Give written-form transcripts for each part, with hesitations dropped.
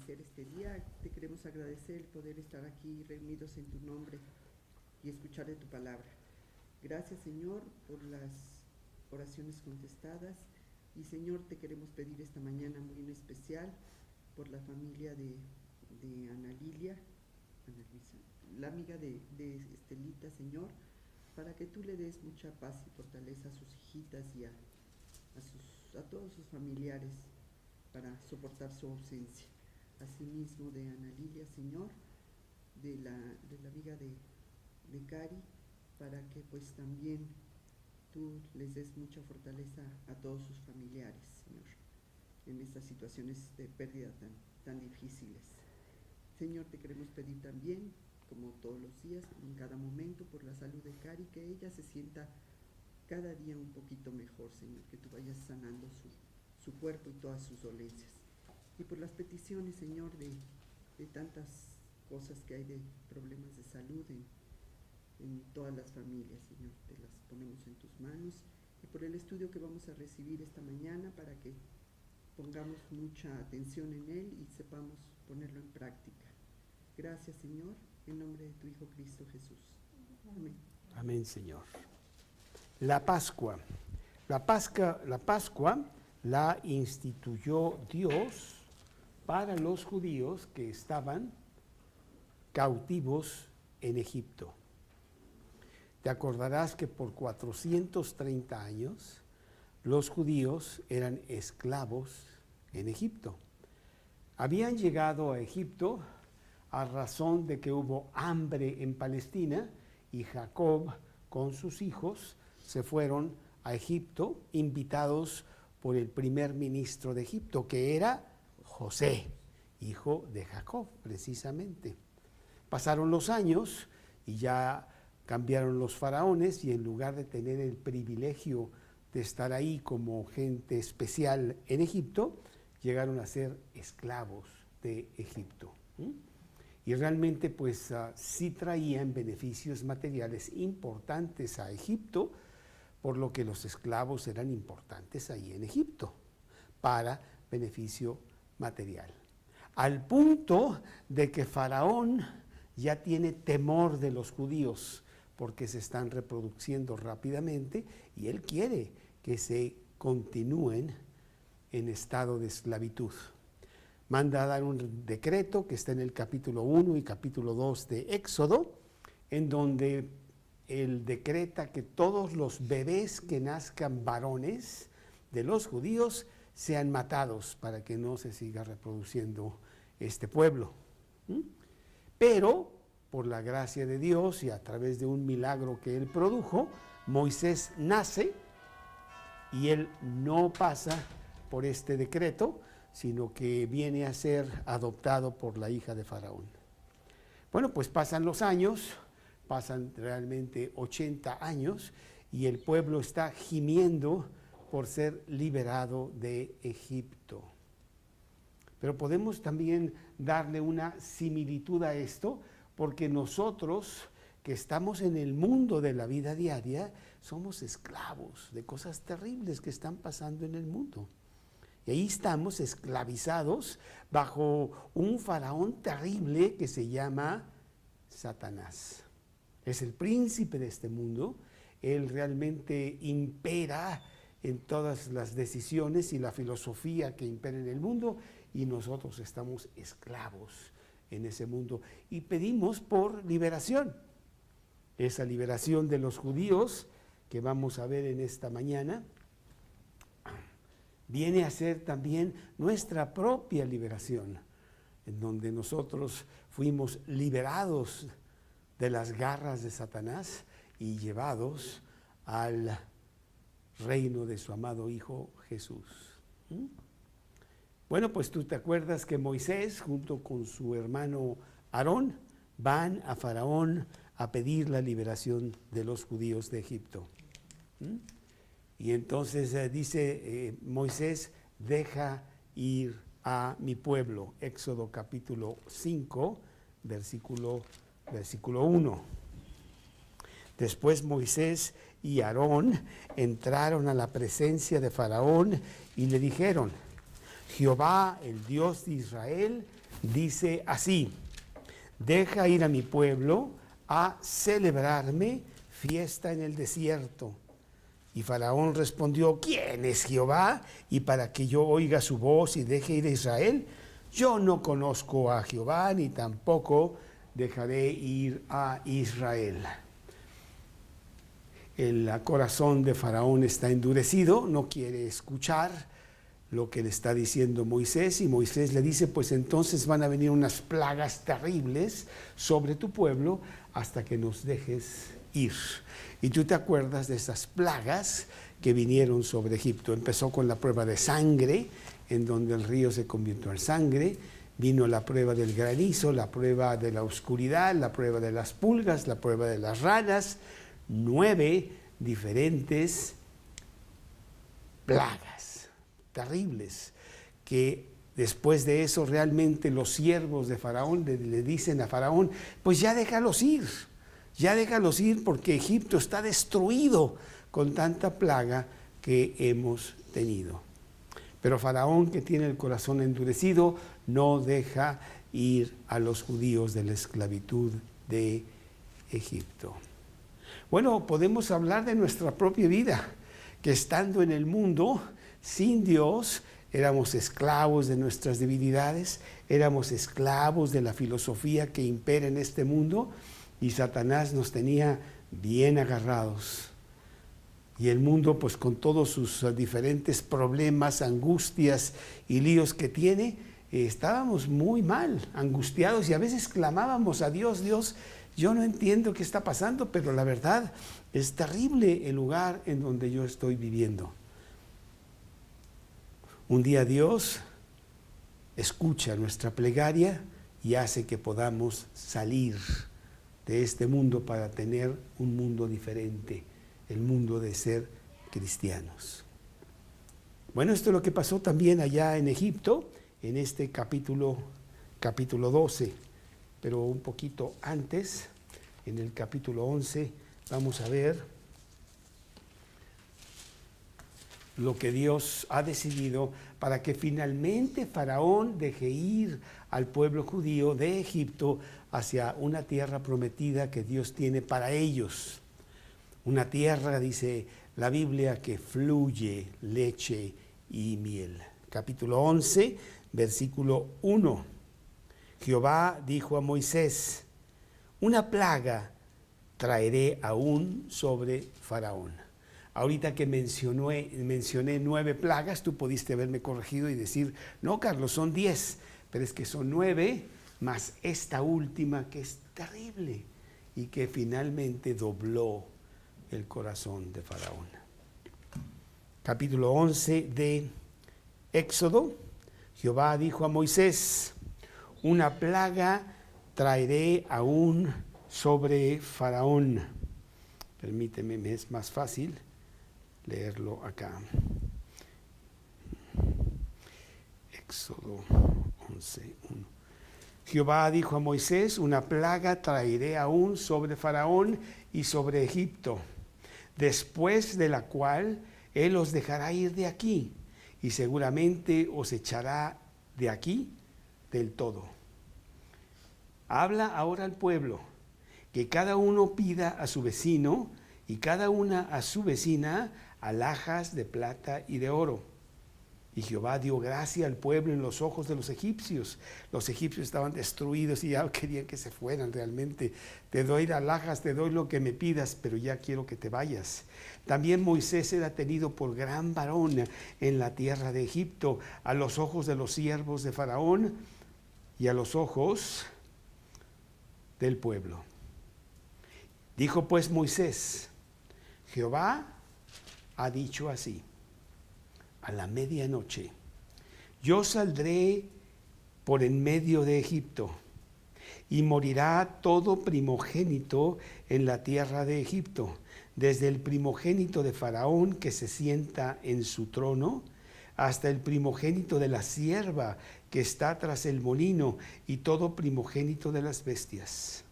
agradecer este día, te queremos agradecer el poder estar aquí reunidos en tu nombre y escuchar de tu palabra. Gracias, Señor, por las oraciones contestadas, y Señor, te queremos pedir esta mañana muy en especial por la familia de Ana Luisa, la amiga de Estelita, Señor, para que tú le des mucha paz y fortaleza a sus hijitas y a todos sus familiares para soportar su ausencia. Asimismo de Ana Lilia, Señor, de la amiga de Cari, para que pues también tú les des mucha fortaleza a todos sus familiares, Señor, en estas situaciones de pérdida tan difíciles. Señor, te queremos pedir también, como todos los días, en cada momento, por la salud de Cari, que ella se sienta cada día un poquito mejor, Señor, que tú vayas sanando su cuerpo y todas sus dolencias. Y por las peticiones, Señor, de tantas cosas que hay, de problemas de salud en todas las familias, Señor, te las ponemos en tus manos. Y por el estudio que vamos a recibir esta mañana, para que pongamos mucha atención en él y sepamos ponerlo en práctica. Gracias, Señor, en nombre de tu Hijo Cristo Jesús. Amén. Amén, Señor. La Pascua. La Pascua la instituyó Dios para los judíos que estaban cautivos en Egipto. Te acordarás que por 430 años los judíos eran esclavos en Egipto. Habían llegado a Egipto a razón de que hubo hambre en Palestina, y Jacob con sus hijos se fueron a Egipto, invitados por el primer ministro de Egipto, que era José, hijo de Jacob, precisamente. Pasaron los años y ya cambiaron los faraones, y en lugar de tener el privilegio de estar ahí como gente especial en Egipto, llegaron a ser esclavos de Egipto. Y realmente pues sí traían beneficios materiales importantes a Egipto, por lo que los esclavos eran importantes ahí en Egipto para beneficio material. Al punto de que Faraón ya tiene temor de los judíos, porque se están reproduciendo rápidamente y él quiere que se continúen en estado de esclavitud. Manda a dar un decreto que está en el capítulo 1 y capítulo 2 de Éxodo, en donde él decreta que todos los bebés que nazcan varones de los judíos sean matados para que no se siga reproduciendo este pueblo. Pero por la gracia de Dios y a través de un milagro que él produjo, Moisés nace y él no pasa por este decreto, sino que viene a ser adoptado por la hija de Faraón. Bueno, pues pasan los años, pasan realmente 80 años, y el pueblo está gimiendo por ser liberado de Egipto. Pero podemos también darle una similitud a esto, porque nosotros que estamos en el mundo de la vida diaria somos esclavos de cosas terribles que están pasando en el mundo. Y ahí estamos esclavizados bajo un faraón terrible que se llama Satanás. Es el príncipe de este mundo. Él realmente impera en todas las decisiones y la filosofía que impera en el mundo, y nosotros estamos esclavos en ese mundo y pedimos por liberación. Esa liberación de los judíos que vamos a ver en esta mañana viene a ser también nuestra propia liberación, en donde nosotros fuimos liberados de las garras de Satanás y llevados al reino de su amado Hijo Jesús. Bueno, pues tú te acuerdas que Moisés, junto con su hermano Aarón, van a Faraón a pedir la liberación de los judíos de Egipto. Y entonces dice Moisés, deja ir a mi pueblo. Éxodo capítulo 5, versículo 1. Después Moisés y Aarón entraron a la presencia de Faraón y le dijeron: Jehová, el Dios de Israel, dice así: deja ir a mi pueblo a celebrarme fiesta en el desierto. Y Faraón respondió: ¿quién es Jehová? Y para que yo oiga su voz y deje ir a Israel. Yo no conozco a Jehová, ni tampoco dejaré ir a Israel. El corazón de Faraón está endurecido, no quiere escuchar lo que le está diciendo Moisés, y Moisés le dice: pues entonces van a venir unas plagas terribles sobre tu pueblo hasta que nos dejes ir. Y tú te acuerdas de esas plagas que vinieron sobre Egipto. Empezó con la prueba de sangre, en donde el río se convirtió en sangre. Vino la prueba del granizo, la prueba de la oscuridad, la prueba de las pulgas, la prueba de las ranas. 9 diferentes plagas terribles, que después de eso realmente los siervos de Faraón le dicen a Faraón: pues ya déjalos ir porque Egipto está destruido con tanta plaga que hemos tenido. Pero Faraón, que tiene el corazón endurecido, no deja ir a los judíos de la esclavitud de Egipto. Bueno, podemos hablar de nuestra propia vida, que estando en el mundo, sin Dios, éramos esclavos de nuestras debilidades, éramos esclavos de la filosofía que impera en este mundo, y Satanás nos tenía bien agarrados. Y el mundo, pues con todos sus diferentes problemas, angustias y líos que tiene, estábamos muy mal, angustiados, y a veces clamábamos a Dios: Dios, yo no entiendo qué está pasando, pero la verdad es terrible el lugar en donde yo estoy viviendo. Un día Dios escucha nuestra plegaria y hace que podamos salir de este mundo para tener un mundo diferente, el mundo de ser cristianos. Bueno, esto es lo que pasó también allá en Egipto, en este capítulo 12. Pero un poquito antes, en el capítulo 11, vamos a ver lo que Dios ha decidido para que finalmente Faraón deje ir al pueblo judío de Egipto hacia una tierra prometida que Dios tiene para ellos. Una tierra, dice la Biblia, que fluye leche y miel. Capítulo 11, versículo 1. Jehová dijo a Moisés: una plaga traeré aún sobre Faraón. Ahorita que mencioné 9 plagas, tú pudiste haberme corregido y decir: no, Carlos, son 10, pero es que son 9 más esta última, que es terrible y que finalmente dobló el corazón de Faraón. Capítulo 11 de Éxodo. Jehová dijo a Moisés: una plaga traeré aún sobre Faraón. Permíteme, me es más fácil leerlo acá. Éxodo 11:1. Jehová dijo a Moisés: una plaga traeré aún sobre Faraón y sobre Egipto, después de la cual él os dejará ir de aquí, y seguramente os echará de aquí del todo. Habla ahora al pueblo, que cada uno pida a su vecino y cada una a su vecina alhajas de plata y de oro. Y Jehová dio gracia al pueblo en los ojos de los egipcios. Los egipcios estaban destruidos y ya querían que se fueran realmente. Te doy alhajas, te doy lo que me pidas, pero ya quiero que te vayas. También Moisés era tenido por gran varón en la tierra de Egipto, a los ojos de los siervos de Faraón y a los ojos del pueblo. Dijo pues Moisés: Jehová ha dicho así: a la medianoche yo saldré por en medio de Egipto, y morirá todo primogénito en la tierra de Egipto, desde el primogénito de Faraón que se sienta en su trono, hasta el primogénito de la sierva que está tras el molino, y todo primogénito de las bestias.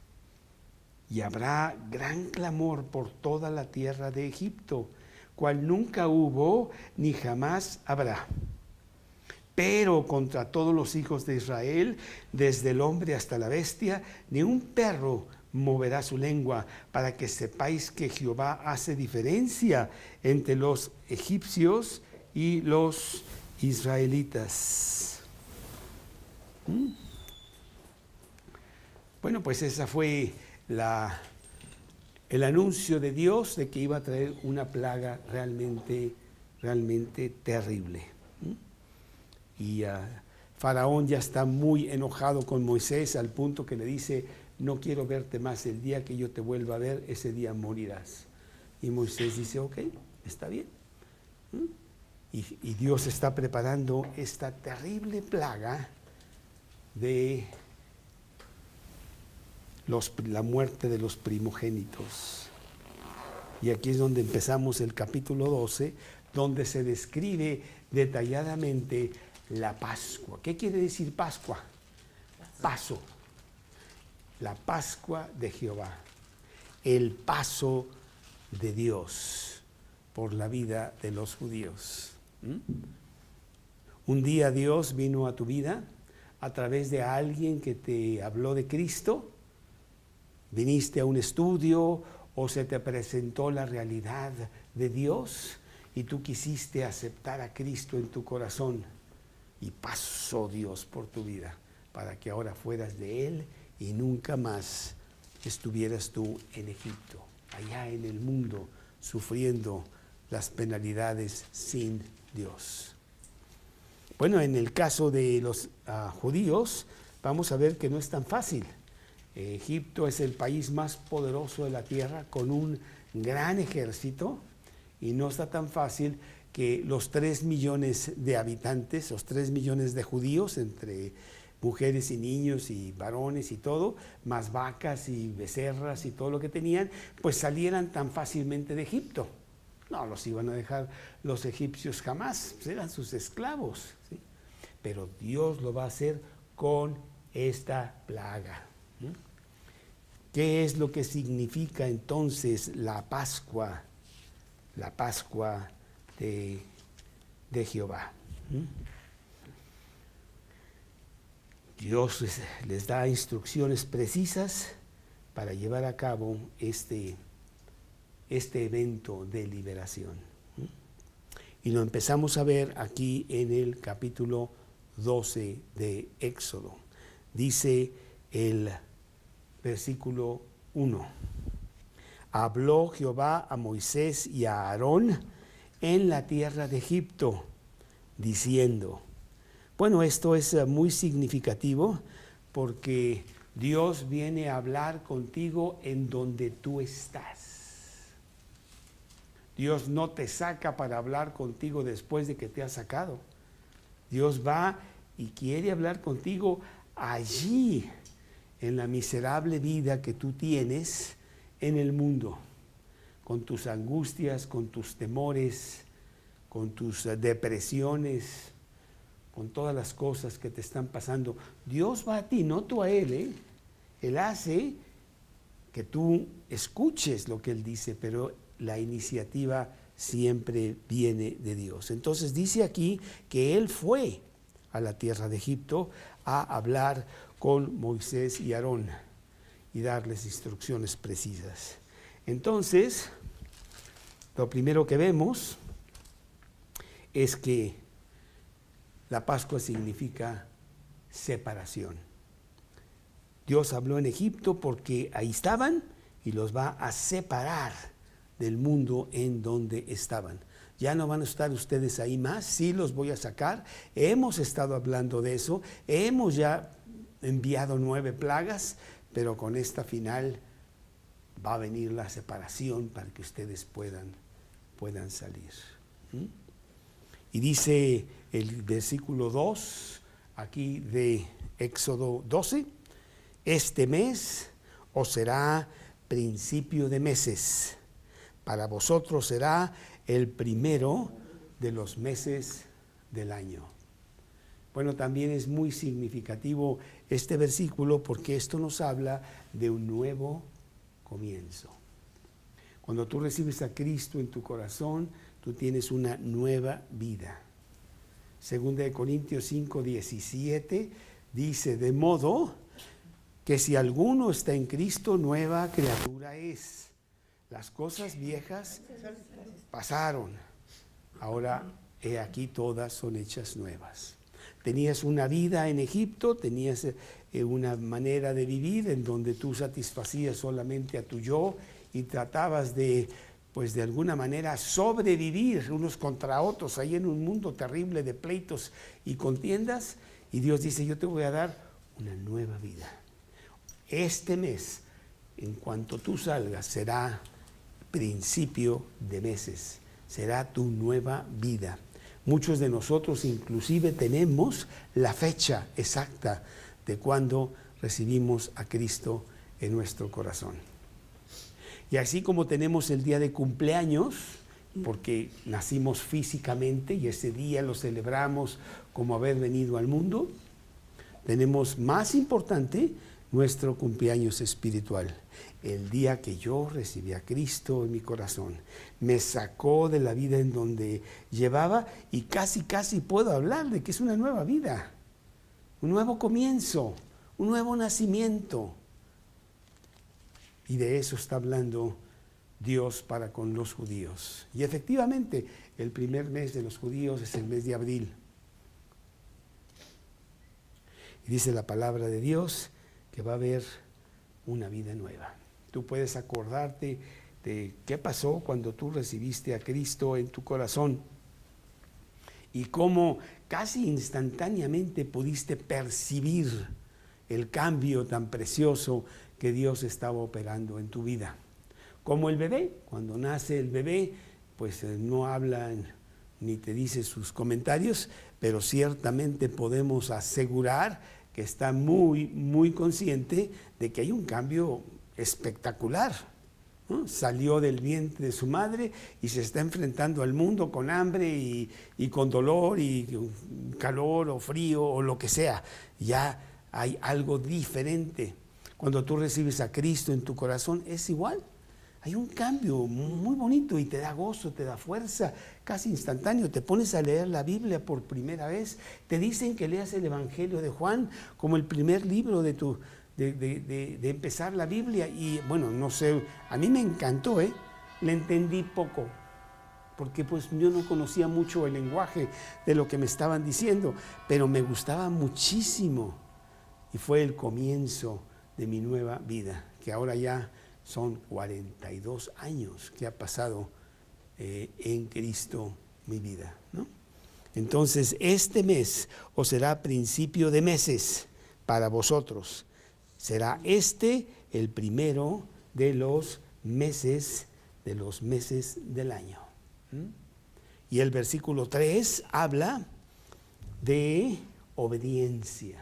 Y habrá gran clamor por toda la tierra de Egipto, cual nunca hubo ni jamás habrá. Pero contra todos los hijos de Israel, desde el hombre hasta la bestia, ni un perro moverá su lengua, para que sepáis que Jehová hace diferencia entre los egipcios y los israelitas. Bueno, pues esa fue el anuncio de Dios de que iba a traer una plaga realmente terrible. Y Faraón ya está muy enojado con Moisés, al punto que le dice: no quiero verte más, el día que yo te vuelva a ver, ese día morirás. Y Moisés dice: ok, está bien. Y Dios está preparando esta terrible plaga de la muerte de los primogénitos. Y aquí es donde empezamos el capítulo 12, donde se describe detalladamente la Pascua. ¿Qué quiere decir Pascua? Paso. La Pascua de Jehová. El paso de Dios por la vida de los judíos. Un día Dios vino a tu vida a través de alguien que te habló de Cristo. Viniste a un estudio o se te presentó la realidad de Dios y tú quisiste aceptar a Cristo en tu corazón, y pasó Dios por tu vida para que ahora fueras de Él y nunca más estuvieras tú en Egipto, allá en el mundo, sufriendo las penalidades sin Dios. Bueno, en el caso de los judíos, vamos a ver que no es tan fácil. Egipto es el país más poderoso de la tierra, con un gran ejército, y no está tan fácil que los 3 millones de habitantes, los 3 millones de judíos, entre mujeres y niños y varones y todo, más vacas y becerras y todo lo que tenían, pues salieran tan fácilmente de Egipto. No los iban a dejar los egipcios jamás, eran sus esclavos, ¿sí? Pero Dios lo va a hacer con esta plaga. ¿Qué es lo que significa entonces la Pascua de Jehová? Dios les da instrucciones precisas para llevar a cabo este evento de liberación. Y lo empezamos a ver aquí en el capítulo 12 de Éxodo. Dice el versículo 1: habló Jehová a Moisés y a Aarón en la tierra de Egipto, diciendo. Bueno, esto es muy significativo porque Dios viene a hablar contigo en donde tú estás. Dios no te saca para hablar contigo después de que te ha sacado. Dios va y quiere hablar contigo allí, en la miserable vida que tú tienes en el mundo, con tus angustias, con tus temores, con tus depresiones, con todas las cosas que te están pasando. Dios va a ti, no tú a Él, Él hace que tú escuches lo que Él dice, pero la iniciativa siempre viene de Dios. Entonces dice aquí que Él fue a la tierra de Egipto a hablar con Moisés y Aarón y darles instrucciones precisas. Entonces, lo primero que vemos es que la Pascua significa separación. Dios habló en Egipto porque ahí estaban y los va a separar del mundo en donde estaban. Ya no van a estar ustedes ahí más, sí los voy a sacar. Hemos estado hablando de eso, hemos ya enviado 9 plagas, pero con esta final va a venir la separación para que ustedes puedan salir. Y dice el versículo 2 aquí de Éxodo 12: este mes os será principio de meses, para vosotros será el primero de los meses del año. Bueno, también es muy significativo este versículo porque esto nos habla de un nuevo comienzo. Cuando tú recibes a Cristo en tu corazón, tú tienes una nueva vida. Segunda de Corintios 5:17 dice, de modo que si alguno está en Cristo, nueva criatura es. Las cosas viejas pasaron, ahora he aquí todas son hechas nuevas. Tenías una vida en Egipto, tenías una manera de vivir en donde tú satisfacías solamente a tu yo y tratabas de, pues de alguna manera, sobrevivir unos contra otros ahí en un mundo terrible de pleitos y contiendas. Y Dios dice, yo te voy a dar una nueva vida. Este mes, en cuanto tú salgas, será principio de meses, será tu nueva vida. Muchos de nosotros inclusive tenemos la fecha exacta de cuando recibimos a Cristo en nuestro corazón. Y así como tenemos el día de cumpleaños, porque nacimos físicamente y ese día lo celebramos como haber venido al mundo, tenemos más importante nuestro cumpleaños espiritual. El día que yo recibí a Cristo en mi corazón, me sacó de la vida en donde llevaba y casi puedo hablar de que es una nueva vida, un nuevo comienzo, un nuevo nacimiento. Y de eso está hablando Dios para con los judíos. Y efectivamente, el primer mes de los judíos es el mes de abril. Y dice la palabra de Dios que va a haber una vida nueva. Tú puedes acordarte de qué pasó cuando tú recibiste a Cristo en tu corazón y cómo casi instantáneamente pudiste percibir el cambio tan precioso que Dios estaba operando en tu vida. Como el bebé, cuando nace el bebé, pues no habla ni te dice sus comentarios, pero ciertamente podemos asegurar que está muy consciente de que hay un cambio espectacular, ¿no? Salió del vientre de su madre y se está enfrentando al mundo con hambre y con dolor y calor o frío o lo que sea. Ya hay algo diferente. Cuando tú recibes a Cristo en tu corazón es igual. Hay un cambio muy bonito y te da gozo, te da fuerza, casi instantáneo. Te pones a leer la Biblia por primera vez. Te dicen que leas el Evangelio de Juan como el primer libro de empezar la Biblia. Y bueno, no sé, a mí me encantó, le entendí poco, porque pues yo no conocía mucho el lenguaje de lo que me estaban diciendo, pero me gustaba muchísimo. Y fue el comienzo de mi nueva vida, que ahora ya son 42 años que ha pasado en Cristo mi vida, ¿no? Entonces, este mes os será principio de meses para vosotros. Será el primero de los meses del año. Y el versículo 3 habla de obediencia.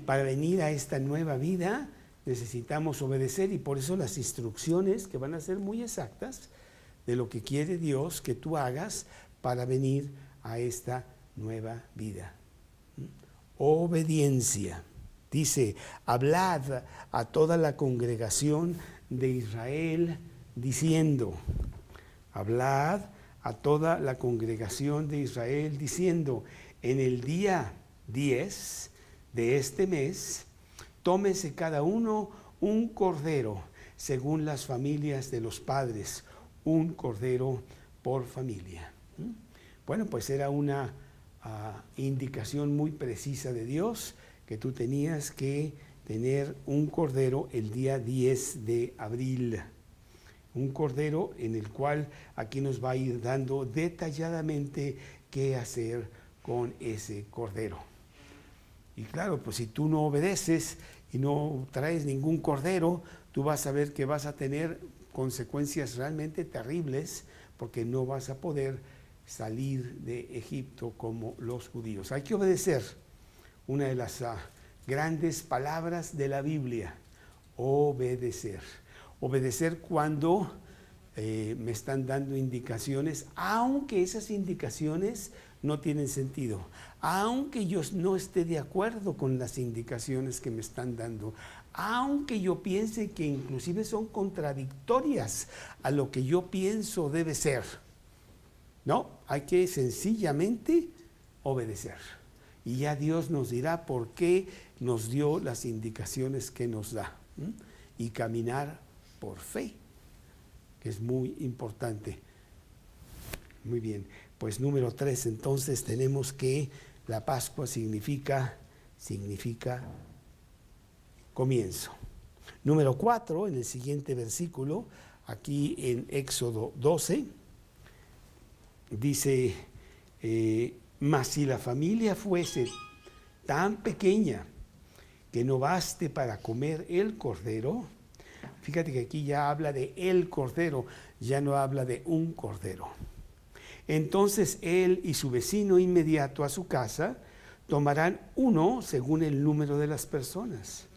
Para venir a esta nueva vida necesitamos obedecer, y por eso las instrucciones que van a ser muy exactas de lo que quiere Dios que tú hagas para venir a esta nueva vida. Obediencia. Dice, hablad a toda la congregación de Israel diciendo, hablad a toda la congregación de Israel diciendo, en el día 10 de este mes, tómese cada uno un cordero, según las familias de los padres, un cordero por familia. Bueno, pues era una indicación muy precisa de Dios, que tú tenías que tener un cordero el día 10 de abril. Un cordero en el cual aquí nos va a ir dando detalladamente qué hacer con ese cordero. Y claro, pues si tú no obedeces y no traes ningún cordero, tú vas a ver que vas a tener consecuencias realmente terribles, porque no vas a poder salir de Egipto como los judíos. Hay que obedecer. Una de las grandes palabras de la Biblia, obedecer. Obedecer cuando me están dando indicaciones, aunque esas indicaciones no tienen sentido, aunque yo no esté de acuerdo con las indicaciones que me están dando, aunque yo piense que inclusive son contradictorias a lo que yo pienso debe ser. No, hay que sencillamente obedecer. Y ya Dios nos dirá por qué nos dio las indicaciones que nos da. Y caminar por fe, que es muy importante. Muy bien, pues número 3, entonces tenemos que la Pascua significa comienzo. Número 4, en el siguiente versículo, aquí en Éxodo 12, dice, mas si la familia fuese tan pequeña que no baste para comer el cordero, fíjate que aquí ya habla de el cordero, ya no habla de un cordero. Entonces él y su vecino inmediato a su casa tomarán uno según el número de las personas.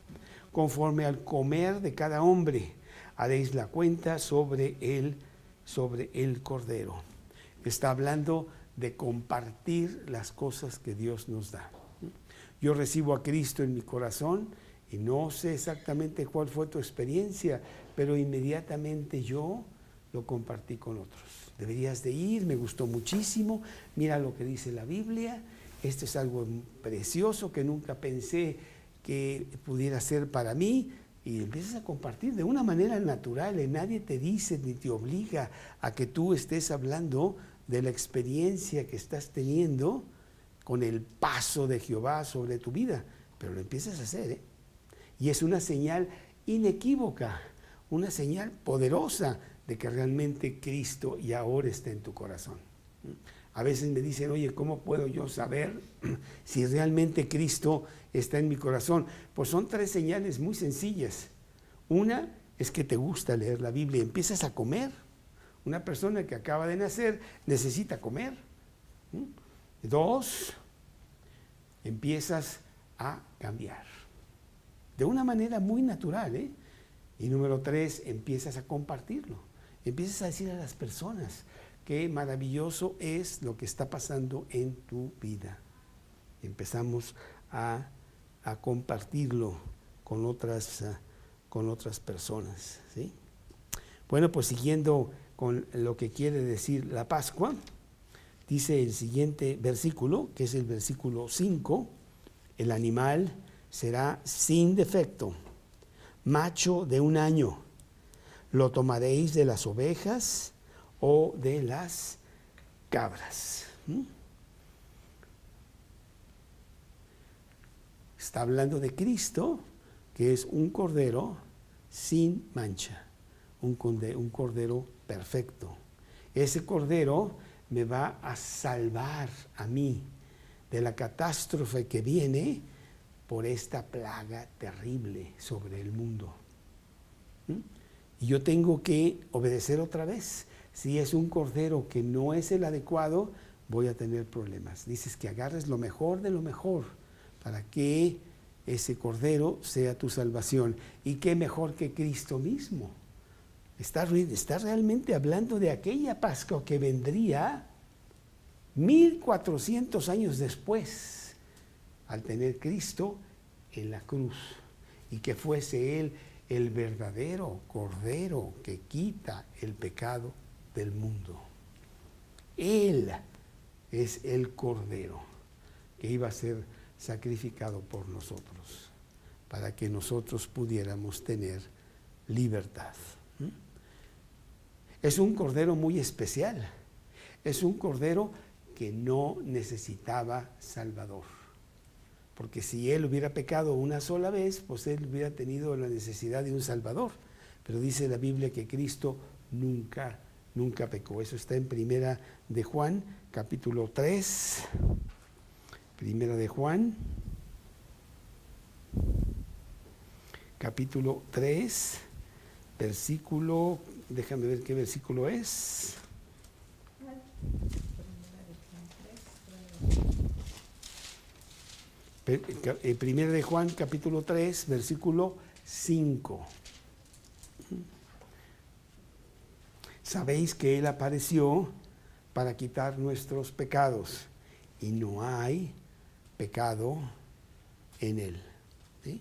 Conforme al comer de cada hombre, haréis la cuenta sobre el cordero. Está hablando de compartir las cosas que Dios nos da. Yo recibo a Cristo en mi corazón y no sé exactamente cuál fue tu experiencia, pero inmediatamente yo lo compartí con otros. Deberías de ir, me gustó muchísimo, mira lo que dice la Biblia, esto es algo precioso que nunca pensé que pudiera ser para mí, y empiezas a compartir de una manera natural, y nadie te dice ni te obliga a que tú estés hablando de la experiencia que estás teniendo con el paso de Jehová sobre tu vida, pero lo empiezas a hacer, y es una señal inequívoca, una señal poderosa de que realmente Cristo ya ahora está en tu corazón. A veces me dicen, oye, ¿cómo puedo yo saber si realmente Cristo está en mi corazón? Pues son 3 señales muy sencillas. Una es que te gusta leer la Biblia, empiezas a comer. Una persona que acaba de nacer necesita comer. 2, empiezas a cambiar. De una manera muy natural, Y número 3, empiezas a compartirlo. Empiezas a decir a las personas qué maravilloso es lo que está pasando en tu vida. Empezamos a compartirlo con otras personas, ¿sí? Bueno, pues siguiendo con lo que quiere decir la Pascua, dice el siguiente versículo, que es el versículo 5, el animal será sin defecto, macho de 1 año. Lo tomaréis de las ovejas o de las cabras. Está hablando de Cristo, que es un cordero sin mancha, un cordero perfecto. Ese cordero me va a salvar a mí de la catástrofe que viene por esta plaga terrible sobre el mundo. Y yo tengo que obedecer otra vez. Si es un cordero que no es el adecuado, voy a tener problemas. Dices que agarres lo mejor de lo mejor para que ese cordero sea tu salvación. ¿Y qué mejor que Cristo mismo? Está realmente hablando de aquella Pascua que vendría 1400 años después, al tener Cristo en la cruz, y que fuese Él el verdadero cordero que quita el pecado del mundo. Él es el cordero que iba a ser sacrificado por nosotros, para que nosotros pudiéramos tener libertad. Es un cordero muy especial, es un cordero que no necesitaba Salvador, porque si él hubiera pecado una sola vez, pues él hubiera tenido la necesidad de un Salvador, pero dice la Biblia que Cristo nunca pecó. Eso está en Primera de Juan, capítulo 3, Primera de Juan, capítulo 3, versículo, déjame ver qué versículo es. Primera de Juan, capítulo 3, versículo 5. Sabéis que Él apareció para quitar nuestros pecados y no hay pecado en Él. ¿Sí?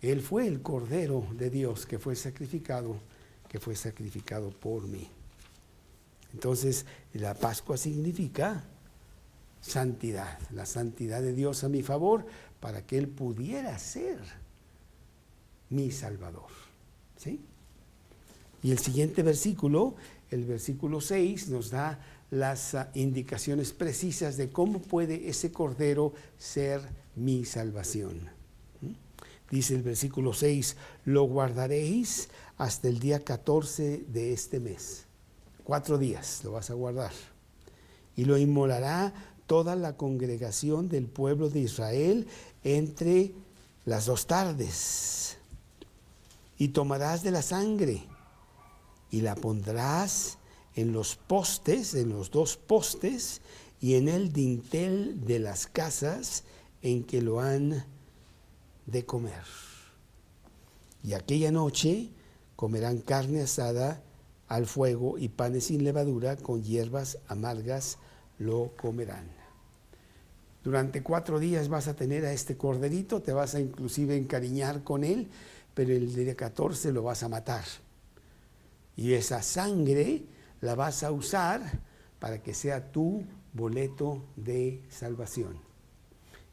Él fue el Cordero de Dios que fue sacrificado por mí. Entonces, la Pascua significa santidad, la santidad de Dios a mi favor, para que Él pudiera ser mi Salvador. ¿Sí? Y el siguiente versículo, el versículo 6, nos da las indicaciones precisas de cómo puede ese Cordero ser mi salvación. Dice el versículo 6, lo guardaréis hasta el día 14 de este mes. 4 días lo vas a guardar. Y lo inmolará toda la congregación del pueblo de Israel entre las 2 tardes. Y tomarás de la sangre y la pondrás en los postes, en los 2 postes, y en el dintel de las casas en que lo han de comer. Y aquella noche comerán carne asada al fuego y panes sin levadura, con hierbas amargas lo comerán. Durante 4 días vas a tener a este corderito, te vas a inclusive encariñar con él, pero el día 14 lo vas a matar. Y esa sangre la vas a usar para que sea tu boleto de salvación.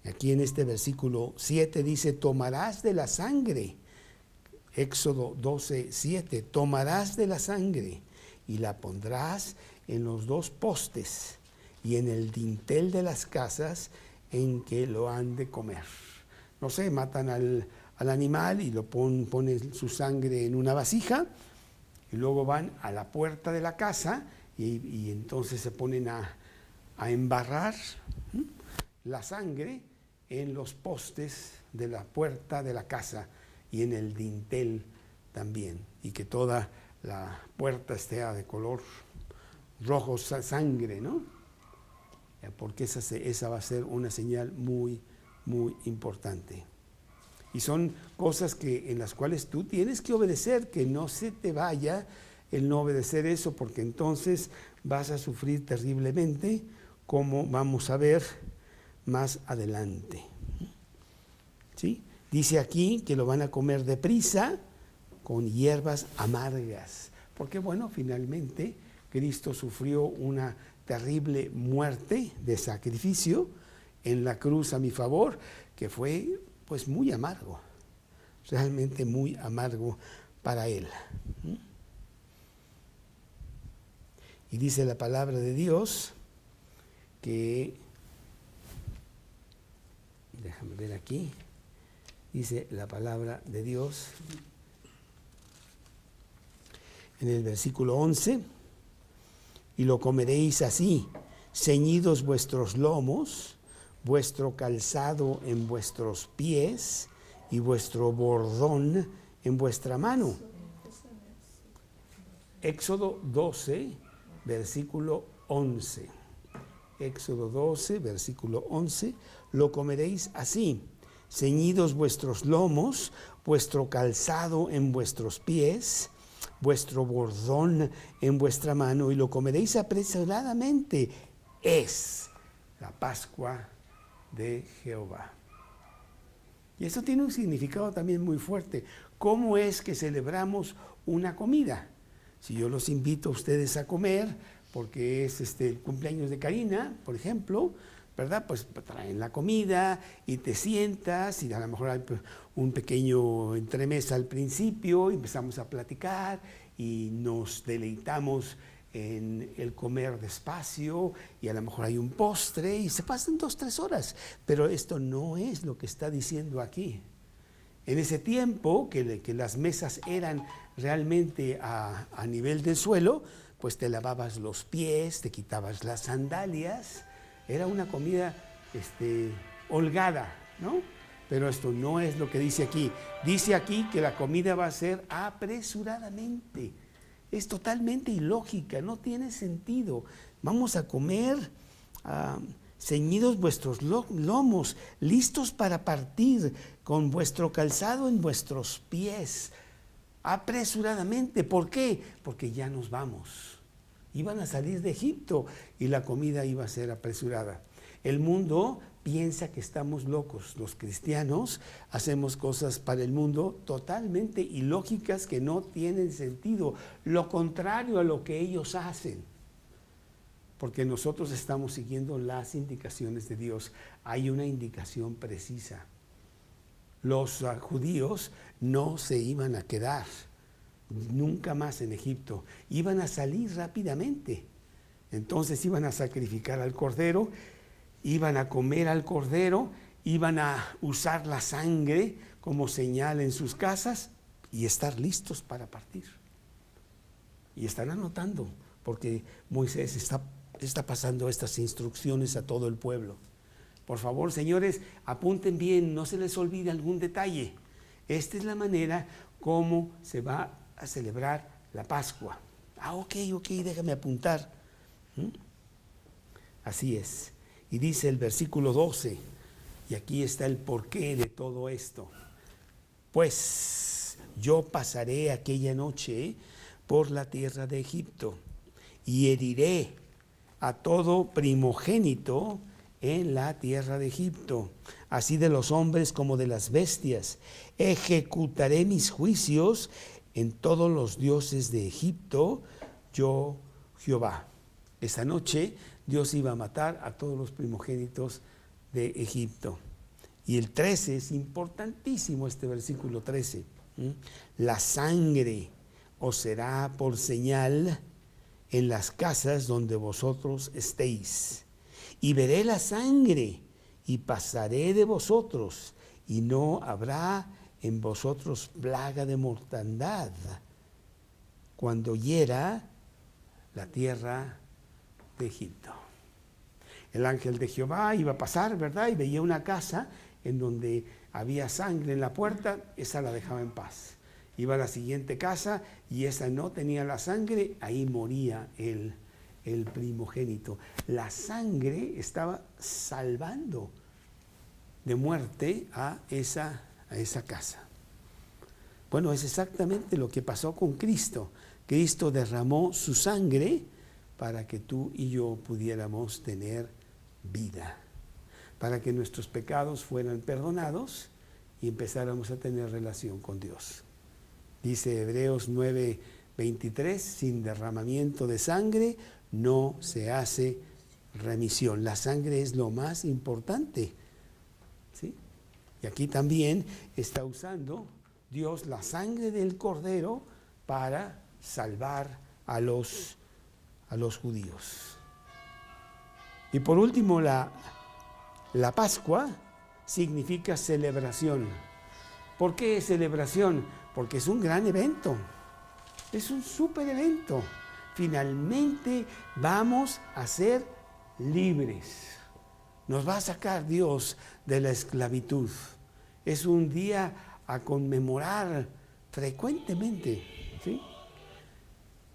Aquí en este versículo 7 dice, tomarás de la sangre. Éxodo 12, 7, tomarás de la sangre y la pondrás en los 2 postes y en el dintel de las casas en que lo han de comer. No sé, matan al animal y lo ponen su sangre en una vasija, y luego van a la puerta de la casa y entonces se ponen a embarrar la sangre en los postes de la puerta de la casa y en el dintel también, y que toda la puerta esté de color rojo sangre, ¿no? Porque esa va a ser una señal muy, muy importante. Y son cosas en las cuales tú tienes que obedecer, que no se te vaya el no obedecer eso, porque entonces vas a sufrir terriblemente, como vamos a ver más adelante. ¿Sí? Dice aquí que lo van a comer deprisa con hierbas amargas, porque bueno, finalmente Cristo sufrió una terrible muerte de sacrificio en la cruz a mi favor, que fue pues muy amargo, realmente muy amargo para Él. Y dice la palabra de Dios que, déjame ver aquí, dice la palabra de Dios en el versículo 11, y lo comeréis así, ceñidos vuestros lomos, vuestro calzado en vuestros pies y vuestro bordón en vuestra mano. Éxodo 12, versículo 11. Éxodo 12, versículo 11, lo comeréis así, ceñidos vuestros lomos, vuestro calzado en vuestros pies, vuestro bordón en vuestra mano, y lo comeréis apresuradamente. Es la Pascua de Jehová. Y eso tiene un significado también muy fuerte. ¿Cómo es que celebramos una comida? Si yo los invito a ustedes a comer, porque es el cumpleaños de Karina, por ejemplo, ¿verdad? Pues traen la comida y te sientas, y a lo mejor hay un pequeño entremesa al principio, y empezamos a platicar y nos deleitamos en el comer despacio, y a lo mejor hay un postre y se pasan 2-3 horas, pero esto no es lo que está diciendo aquí. En ese tiempo que las mesas eran realmente a nivel del suelo, pues te lavabas los pies, te quitabas las sandalias, era una comida holgada, ¿no? Pero esto no es lo que dice aquí. Dice aquí que la comida va a ser apresuradamente. Es totalmente ilógica, no tiene sentido. Vamos a comer ceñidos vuestros lomos, listos para partir, con vuestro calzado en vuestros pies, apresuradamente. ¿Por qué? Porque ya nos vamos. Iban a salir de Egipto y la comida iba a ser apresurada. El mundo piensa que estamos locos. Los cristianos hacemos cosas para el mundo totalmente ilógicas, que no tienen sentido, lo contrario a lo que ellos hacen. porque nosotros estamos siguiendo las indicaciones de Dios. Hay una indicación precisa. Los judíos no se iban a quedar nunca más en Egipto, iban a salir rápidamente. Entonces iban a sacrificar al cordero, iban a comer al cordero, iban a usar la sangre como señal en sus casas y estar listos para partir. Y están anotando, porque Moisés está pasando estas instrucciones a todo el pueblo. Por favor, señores, apunten bien, no se les olvide algún detalle. Esta es la manera como se va a celebrar la Pascua. Ok, déjame apuntar. Así es. Y dice el versículo 12, y aquí está el porqué de todo esto. Pues yo pasaré aquella noche por la tierra de Egipto y heriré a todo primogénito en la tierra de Egipto, así de los hombres como de las bestias. Ejecutaré mis juicios en todos los dioses de Egipto, yo Jehová. Esa noche Dios iba a matar a todos los primogénitos de Egipto. Y el 13 es importantísimo, este versículo 13. La sangre os será por señal en las casas donde vosotros estéis. Y veré la sangre y pasaré de vosotros, y no habrá en vosotros plaga de mortandad cuando hiera la tierra de Egipto. El ángel de Jehová iba a pasar, ¿verdad? Y veía una casa en donde había sangre en la puerta, esa la dejaba en paz. Iba a la siguiente casa y esa no tenía la sangre, ahí moría el primogénito. La sangre estaba salvando de muerte a esa casa. Bueno, es exactamente lo que pasó con Cristo. Cristo derramó su sangre para que tú y yo pudiéramos tener vida, para que nuestros pecados fueran perdonados y empezáramos a tener relación con Dios. Dice Hebreos 9:23, sin derramamiento de sangre no se hace remisión. La sangre es lo más importante, ¿sí? Y aquí también está usando Dios la sangre del cordero para salvar a los judíos. Y por último, la Pascua significa celebración. ¿Por qué celebración? Porque es un gran evento, es un súper evento. Finalmente vamos a ser libres. Nos va a sacar Dios de la esclavitud. Es un día a conmemorar frecuentemente, ¿sí?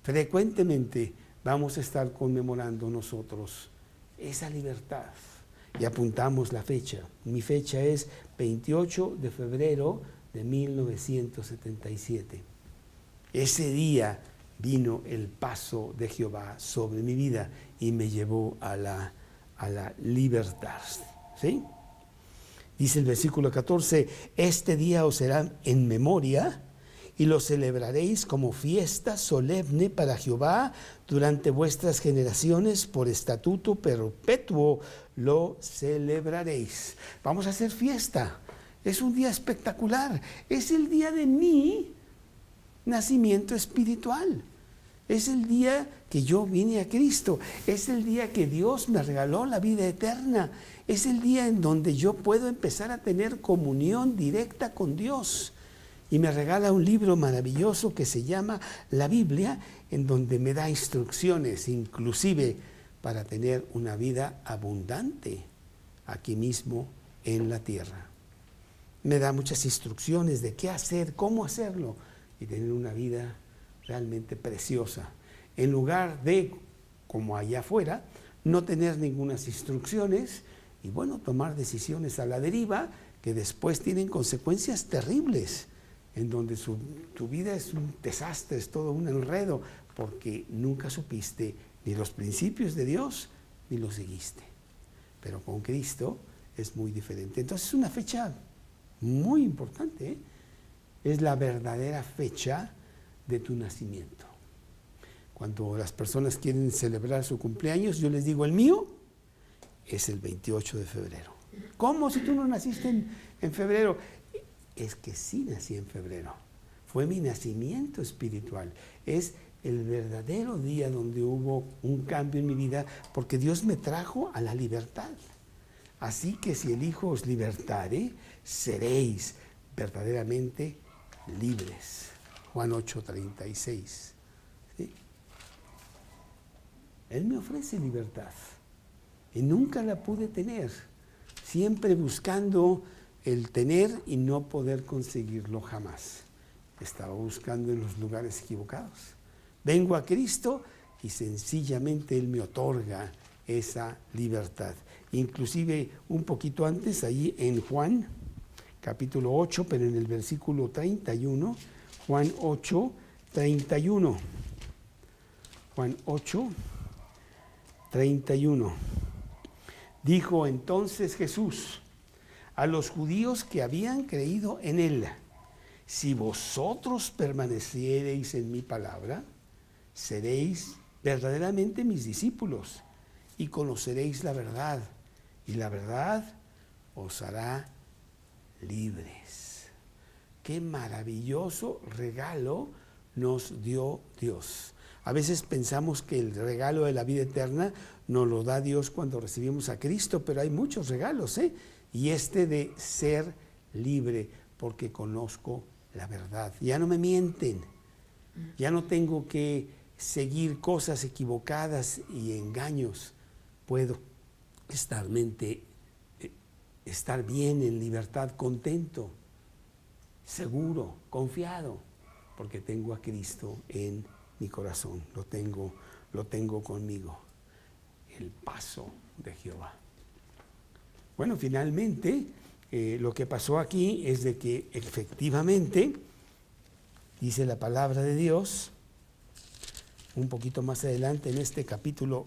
Frecuentemente vamos a estar conmemorando nosotros esa libertad. Y apuntamos la fecha. Mi fecha es 28 de febrero de 1977. Ese día vino el paso de Jehová sobre mi vida y me llevó a la libertad. ¿Sí? Dice el versículo 14, este día os será en memoria y lo celebraréis como fiesta solemne para Jehová durante vuestras generaciones, por estatuto perpetuo lo celebraréis. Vamos a hacer fiesta. Es un día espectacular. Es el día de mi nacimiento espiritual. Es el día que yo vine a Cristo. Es el día que Dios me regaló la vida eterna. Es el día en donde yo puedo empezar a tener comunión directa con Dios. Y me regala un libro maravilloso que se llama la Biblia, en donde me da instrucciones, inclusive para tener una vida abundante aquí mismo en la tierra. Me da muchas instrucciones de qué hacer, cómo hacerlo y tener una vida realmente preciosa. En lugar de, como allá afuera, no tener ninguna instrucciones y bueno, tomar decisiones a la deriva que después tienen consecuencias terribles, en donde tu vida es un desastre, es todo un enredo, porque nunca supiste ni los principios de Dios ni los seguiste. Pero con Cristo es muy diferente. Entonces es una fecha muy importante, ¿eh? Es la verdadera fecha de tu nacimiento. Cuando las personas quieren celebrar su cumpleaños, yo les digo, el mío es el 28 de febrero. ¿Cómo si tú no naciste en febrero? Es que sí nací en febrero. Fue mi nacimiento espiritual. Es el verdadero día donde hubo un cambio en mi vida, porque Dios me trajo a la libertad. Así que si el Hijo os libertare, seréis verdaderamente libres. Juan 8:36. ¿Sí? Él me ofrece libertad y nunca la pude tener, siempre buscando el tener y no poder conseguirlo jamás. Estaba buscando en los lugares equivocados. Vengo a Cristo y sencillamente Él me otorga esa libertad. Inclusive un poquito antes, ahí en Juan, capítulo 8, pero en el versículo 31, Juan 8, 31. Juan 8, 31. Dijo entonces Jesús a los judíos que habían creído en Él: si vosotros permaneciereis en mi palabra, seréis verdaderamente mis discípulos y conoceréis la verdad, y la verdad os hará libres. Qué maravilloso regalo nos dio Dios. A veces pensamos que el regalo de la vida eterna nos lo da Dios cuando recibimos a Cristo, pero hay muchos regalos, y este de ser libre, porque conozco la verdad. Ya no me mienten, ya no tengo que seguir cosas equivocadas y engaños. Puedo estar bien, en libertad, contento, seguro, confiado, porque tengo a Cristo en mi corazón, lo tengo conmigo. El paso de Jehová. Bueno, finalmente, lo que pasó aquí es de que efectivamente, dice la palabra de Dios, un poquito más adelante en este capítulo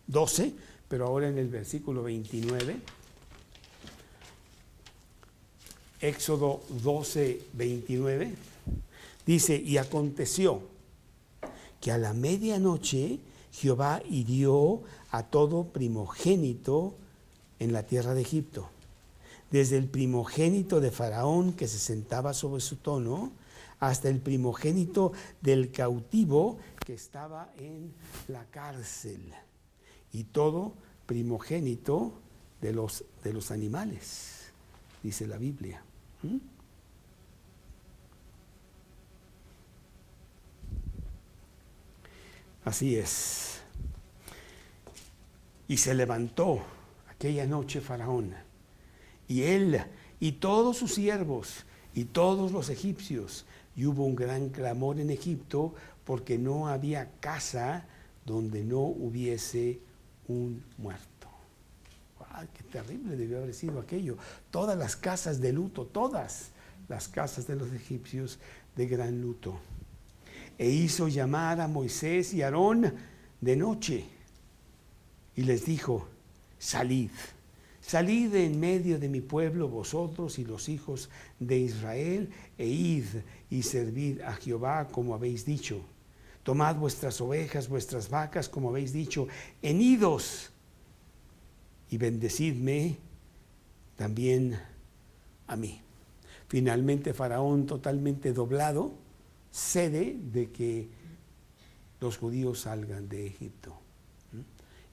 12, pero ahora en el versículo 29, Éxodo 12, 29, dice: y aconteció que a la medianoche Jehová hirió a todo primogénito en la tierra de Egipto, desde el primogénito de Faraón que se sentaba sobre su trono, hasta el primogénito del cautivo que estaba en la cárcel, y todo primogénito de los animales, dice la Biblia. Así es. Y se levantó aquella noche Faraón, y él y todos sus siervos y todos los egipcios, y hubo un gran clamor en Egipto, porque no había casa donde no hubiese un muerto. ¡Ay, qué terrible debió haber sido aquello! Todas las casas de luto, todas las casas de los egipcios de gran luto. E hizo llamar a Moisés y Aarón de noche, y les dijo: salid de en medio de mi pueblo, vosotros y los hijos de Israel, e id y servid a Jehová como habéis dicho. Tomad vuestras ovejas, vuestras vacas, como habéis dicho, en idos, y bendecidme también a mí. Finalmente Faraón, totalmente doblado, cede de que los judíos salgan de Egipto.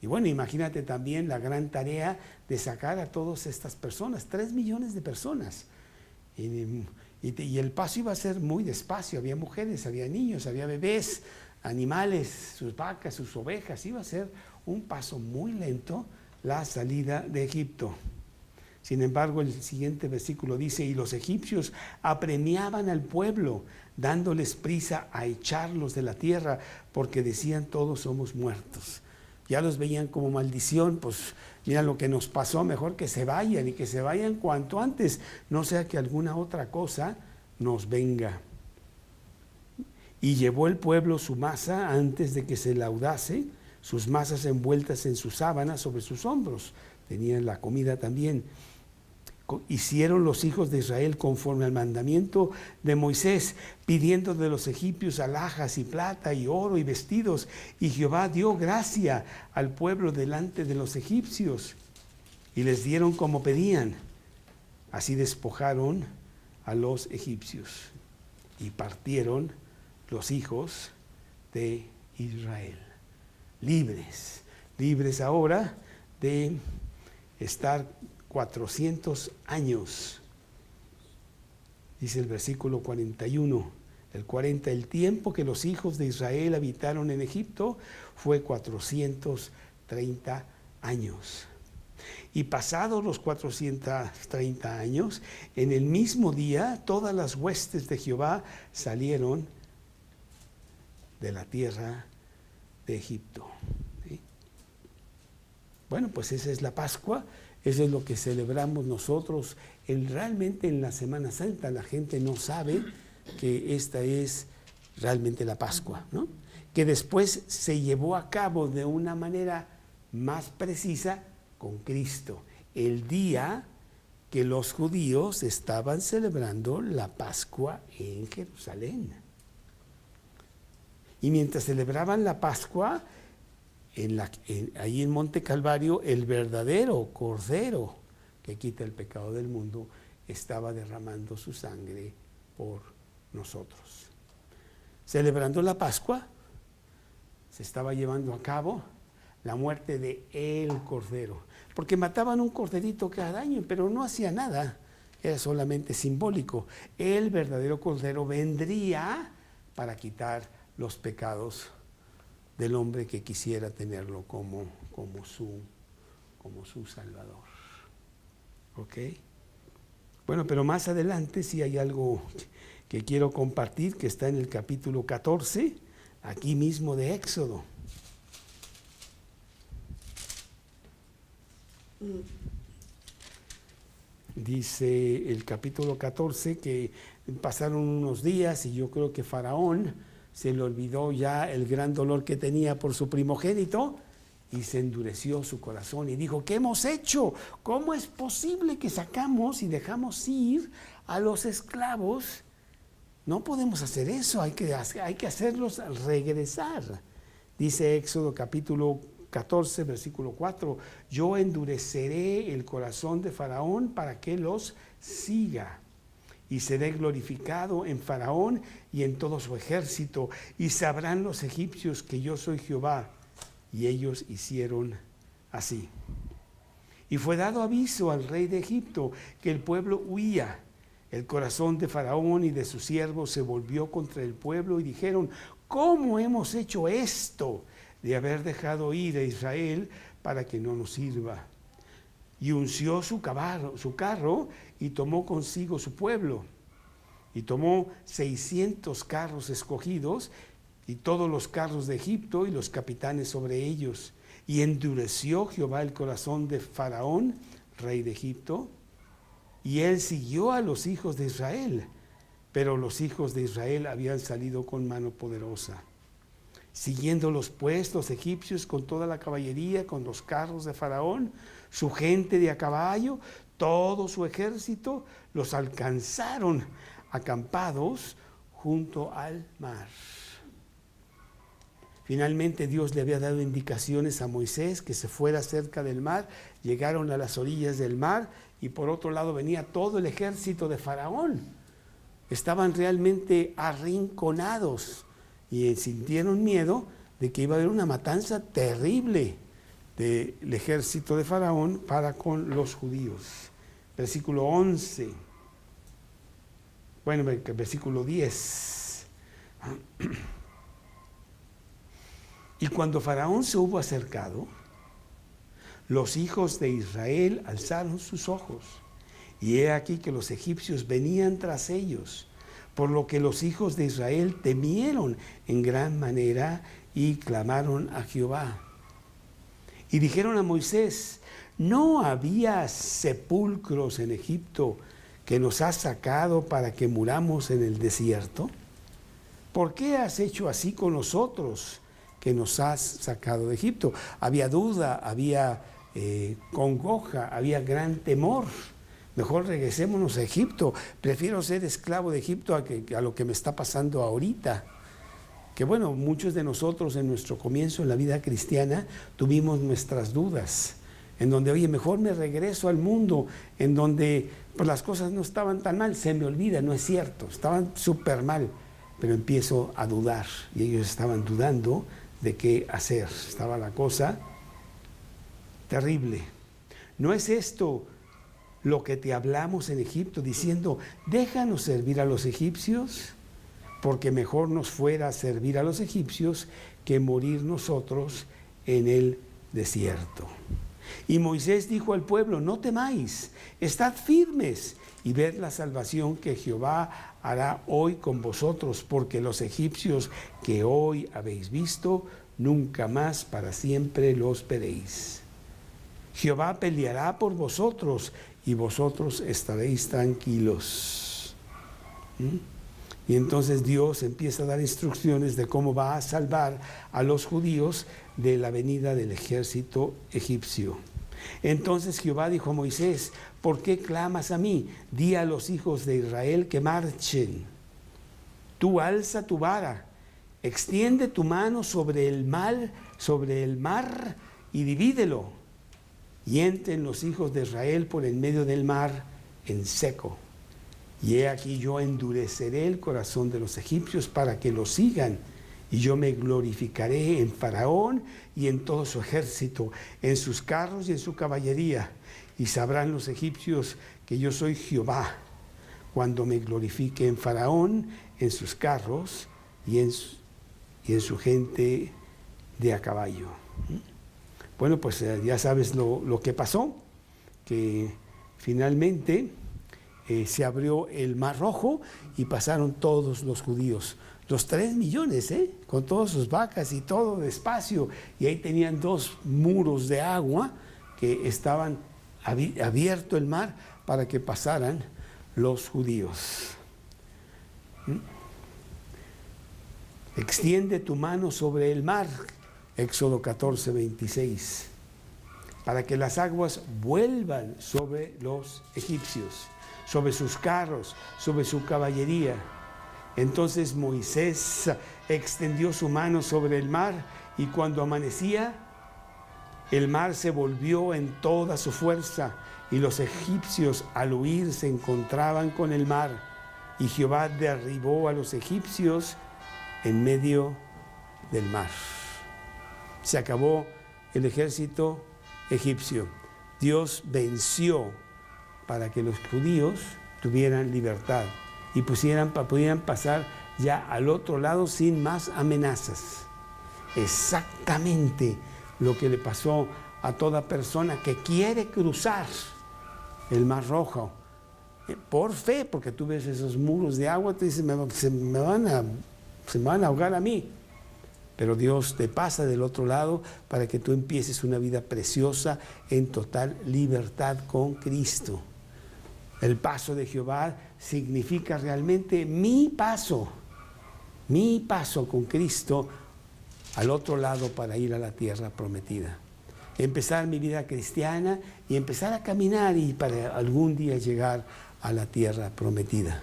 Y bueno, imagínate también la gran tarea de sacar a todas estas personas, 3 millones de personas. Y el paso iba a ser muy despacio, había mujeres, había niños, había bebés, animales, sus vacas, sus ovejas. Iba a ser un paso muy lento la salida de Egipto. Sin embargo, el siguiente versículo dice: y los egipcios apremiaban al pueblo, dándoles prisa a echarlos de la tierra, porque decían: todos somos muertos. Ya los veían como maldición. Pues mira lo que nos pasó, mejor que se vayan, y que se vayan cuanto antes, no sea que alguna otra cosa nos venga. Y llevó el pueblo su masa antes de que se laudase, sus masas envueltas en sus sábanas sobre sus hombros. Tenían la comida también. hicieron los hijos de Israel conforme al mandamiento de Moisés, pidiendo de los egipcios alhajas y plata y oro y vestidos. Y Jehová dio gracia al pueblo delante de los egipcios, y les dieron como pedían. Así despojaron a los egipcios y partieron los hijos de Israel. Libres, libres ahora de estar 400 años. Dice el versículo 41, el tiempo que los hijos de Israel habitaron en Egipto fue 430 años. Y pasados los 430 años, en el mismo día, todas las huestes de Jehová salieron de la tierra de Egipto. ¿Sí? Bueno, pues esa es la Pascua, eso es lo que celebramos nosotros. Realmente en la Semana Santa la gente no sabe que esta es realmente la Pascua, ¿no? Que después se llevó a cabo de una manera más precisa con Cristo, el día que los judíos estaban celebrando la Pascua en Jerusalén. Y mientras celebraban la Pascua, ahí en Monte Calvario, el verdadero Cordero que quita el pecado del mundo estaba derramando su sangre por nosotros. Celebrando la Pascua, se estaba llevando a cabo la muerte de el Cordero, porque mataban un corderito cada año, pero no hacía nada, era solamente simbólico. El verdadero Cordero vendría para quitar los pecados del hombre que quisiera tenerlo como su Salvador. ¿Ok? Bueno, pero más adelante sí hay algo que quiero compartir, que está en el capítulo 14, aquí mismo de Éxodo. Dice el capítulo 14 que pasaron unos días y yo creo que Faraón se le olvidó ya el gran dolor que tenía por su primogénito y se endureció su corazón y dijo: ¿qué hemos hecho? ¿Cómo es posible que sacamos y dejamos ir a los esclavos? No podemos hacer eso, hay que hacerlos regresar. Dice Éxodo capítulo 14, versículo 4, yo endureceré el corazón de Faraón para que los siga, y seré glorificado en Faraón y en todo su ejército, y sabrán los egipcios que yo soy Jehová. Y ellos hicieron así. Y fue dado aviso al rey de Egipto que el pueblo huía. El corazón de Faraón y de sus siervos se volvió contra el pueblo y dijeron: ¿cómo hemos hecho esto de haber dejado ir a Israel para que no nos sirva? Y unció su carro y tomó consigo su pueblo. Y tomó 600 carros escogidos y todos los carros de Egipto y los capitanes sobre ellos. Y endureció Jehová el corazón de Faraón, rey de Egipto, y él siguió a los hijos de Israel. Pero los hijos de Israel habían salido con mano poderosa. Siguiéndolos pues los egipcios con toda la caballería, con los carros de Faraón, su gente de a caballo, todo su ejército, los alcanzaron acampados junto al mar. Finalmente Dios le había dado indicaciones a Moisés que se fuera cerca del mar. Llegaron a las orillas del mar y por otro lado venía todo el ejército de Faraón. Estaban realmente arrinconados y sintieron miedo de que iba a haber una matanza terrible del ejército de Faraón para con los judíos. Versículo 11. Bueno, versículo 10. Y cuando Faraón se hubo acercado, los hijos de Israel alzaron sus ojos, y he aquí que los egipcios venían tras ellos, por lo que los hijos de Israel temieron en gran manera y clamaron a Jehová. Y dijeron a Moisés: ¿no había sepulcros en Egipto que nos has sacado para que muramos en el desierto? ¿Por qué has hecho así con nosotros, que nos has sacado de Egipto? Había duda, había congoja, había gran temor Mejor regresémonos a Egipto. Prefiero ser esclavo de Egipto a lo que me está pasando ahorita. Que bueno, muchos de nosotros en nuestro comienzo en la vida cristiana tuvimos nuestras dudas, en donde, oye, mejor me regreso al mundo, en donde pues, las cosas no estaban tan mal. Se me olvida, no es cierto, estaban súper mal, pero empiezo a dudar, y ellos estaban dudando de qué hacer. Estaba la cosa terrible. ¿No es esto lo que te hablamos en Egipto, diciendo, déjanos servir a los egipcios? Porque mejor nos fuera servir a los egipcios que morir nosotros en el desierto. Y Moisés dijo al pueblo, no temáis, estad firmes y ved la salvación que Jehová hará hoy con vosotros, porque los egipcios que hoy habéis visto, nunca más para siempre los veréis. Jehová peleará por vosotros y vosotros estaréis tranquilos. Y entonces Dios empieza a dar instrucciones de cómo va a salvar a los judíos de la venida del ejército egipcio. Entonces Jehová dijo a Moisés, ¿por qué clamas a mí? Di a los hijos de Israel que marchen. Tú alza tu vara, extiende tu mano sobre el mar y divídelo. Y entren los hijos de Israel por el medio del mar en seco. Y he aquí yo endureceré el corazón de los egipcios para que los sigan. Y yo me glorificaré en Faraón y en todo su ejército, en sus carros y en su caballería. Y sabrán los egipcios que yo soy Jehová, cuando me glorifique en Faraón, en sus carros y en su gente de a caballo. Bueno, pues ya sabes lo que pasó, que finalmente se abrió el Mar Rojo y pasaron todos los judíos. Los 3 millones, con todas sus vacas y todo despacio. Y ahí tenían 2 muros de agua que estaban abierto el mar para que pasaran los judíos. Extiende tu mano sobre el mar, Éxodo 14, 26, para que las aguas vuelvan sobre los egipcios, sobre sus carros, sobre su caballería. Entonces Moisés extendió su mano sobre el mar y cuando amanecía, el mar se volvió en toda su fuerza y los egipcios al huir se encontraban con el mar y Jehová derribó a los egipcios en medio del mar. Se acabó el ejército egipcio. Dios venció para que los judíos tuvieran libertad y pudieran pasar ya al otro lado sin más amenazas. Exactamente lo que le pasó a toda persona que quiere cruzar el Mar Rojo por fe, porque tú ves esos muros de agua, te dices, se me van a ahogar a mí. Pero Dios te pasa del otro lado para que tú empieces una vida preciosa en total libertad con Cristo. El paso de Jehová significa realmente mi paso con Cristo al otro lado para ir a la tierra prometida. Empezar mi vida cristiana y empezar a caminar y para algún día llegar a la tierra prometida.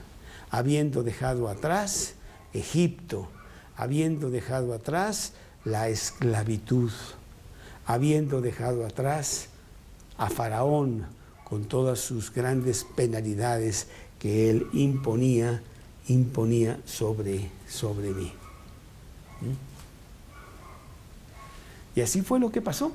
Habiendo dejado atrás Egipto, habiendo dejado atrás la esclavitud, habiendo dejado atrás a Faraón con todas sus grandes penalidades que él imponía sobre mí. Y así fue lo que pasó.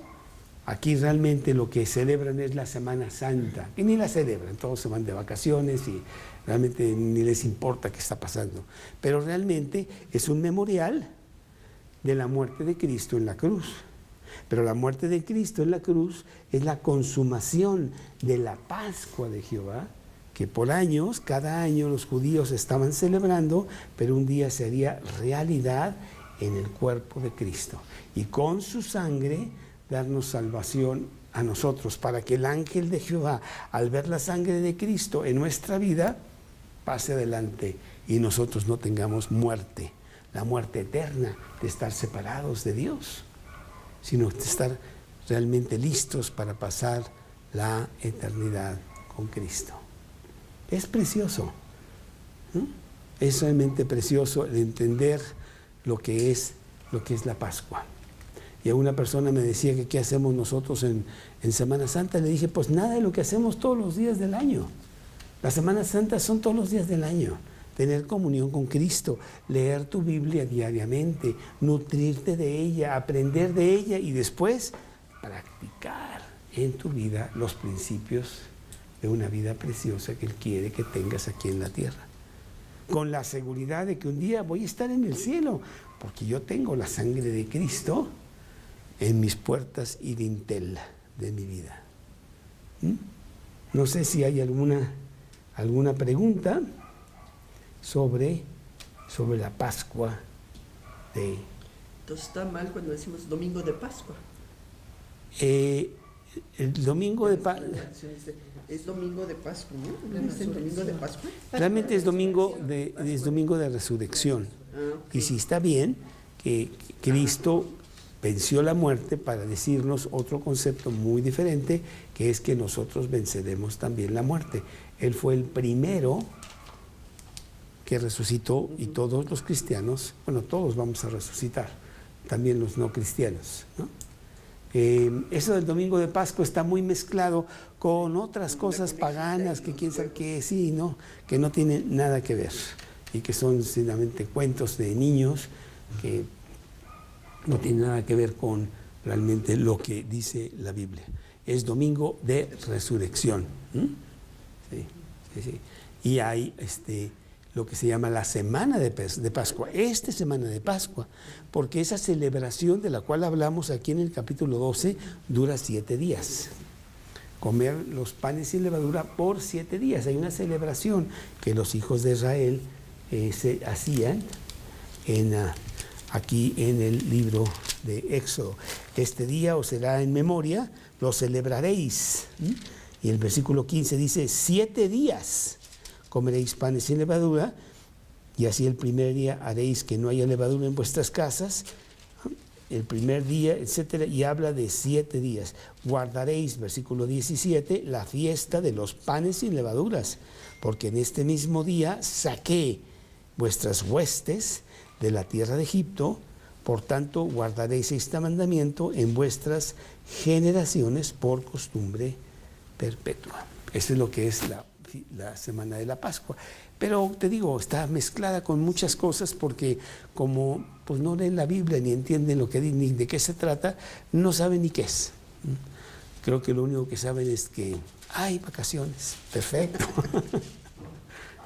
Aquí realmente lo que celebran es la Semana Santa, que ni la celebran, todos se van de vacaciones y realmente ni les importa qué está pasando. Pero realmente es un memorial de la muerte de Cristo en la cruz. Pero la muerte de Cristo en la cruz es la consumación de la Pascua de Jehová, que por años, cada año los judíos estaban celebrando, pero un día se haría realidad en el cuerpo de Cristo. Y con su sangre darnos salvación a nosotros, para que el ángel de Jehová, al ver la sangre de Cristo en nuestra vida, pase adelante y nosotros no tengamos muerte, la muerte eterna de estar separados de Dios, sino de estar realmente listos para pasar la eternidad con Cristo. Es precioso, ¿no? Es realmente precioso el entender lo que es la Pascua. Y a una persona me decía que qué hacemos nosotros en Semana Santa. Le dije, pues nada de lo que hacemos todos los días del año. Las Semanas Santas son todos los días del año. Tener comunión con Cristo, leer tu Biblia diariamente, nutrirte de ella, aprender de ella y después practicar en tu vida los principios de una vida preciosa que Él quiere que tengas aquí en la tierra. Con la seguridad de que un día voy a estar en el cielo, porque yo tengo la sangre de Cristo en mis puertas y dintel de mi vida. No sé si hay alguna pregunta sobre la Pascua de... Entonces está mal cuando decimos domingo de Pascua. El domingo de Pascua... Es domingo de Pascua, ¿no? ¿No es el domingo de Pascua? Realmente es domingo de resurrección. Okay. Y si está bien que Cristo venció la muerte para decirnos otro concepto muy diferente, que es que nosotros venceremos también la muerte. Él fue el primero que resucitó y todos los cristianos, bueno, todos vamos a resucitar, también los no cristianos, ¿no? Eso del domingo de Pascua está muy mezclado con otras cosas paganas que quién sabe qué, sí, ¿no? Que no tienen nada que ver y que son simplemente cuentos de niños que no tienen nada que ver con realmente lo que dice la Biblia. Es domingo de resurrección. Sí, sí, sí. Y hay lo que se llama la semana de Pascua, semana de Pascua, porque esa celebración de la cual hablamos aquí en el capítulo 12 dura 7 días. Comer los panes sin levadura por 7 días. Hay una celebración que los hijos de Israel se hacían aquí en el libro de Éxodo. Este día os será en memoria, lo celebraréis. Y el versículo 15 dice, 7 días comeréis panes sin levadura, y así el primer día haréis que no haya levadura en vuestras casas, el primer día, etcétera, y habla de 7 días. Guardaréis, versículo 17, la fiesta de los panes sin levaduras, porque en este mismo día saqué vuestras huestes de la tierra de Egipto, por tanto guardaréis este mandamiento en vuestras generaciones por costumbre perpetua. Eso es lo que es la semana de la Pascua. Pero te digo, está mezclada con muchas cosas porque como pues no leen la Biblia ni entienden lo que ni de qué se trata, no saben ni qué es. Creo que lo único que saben es que hay vacaciones, perfecto.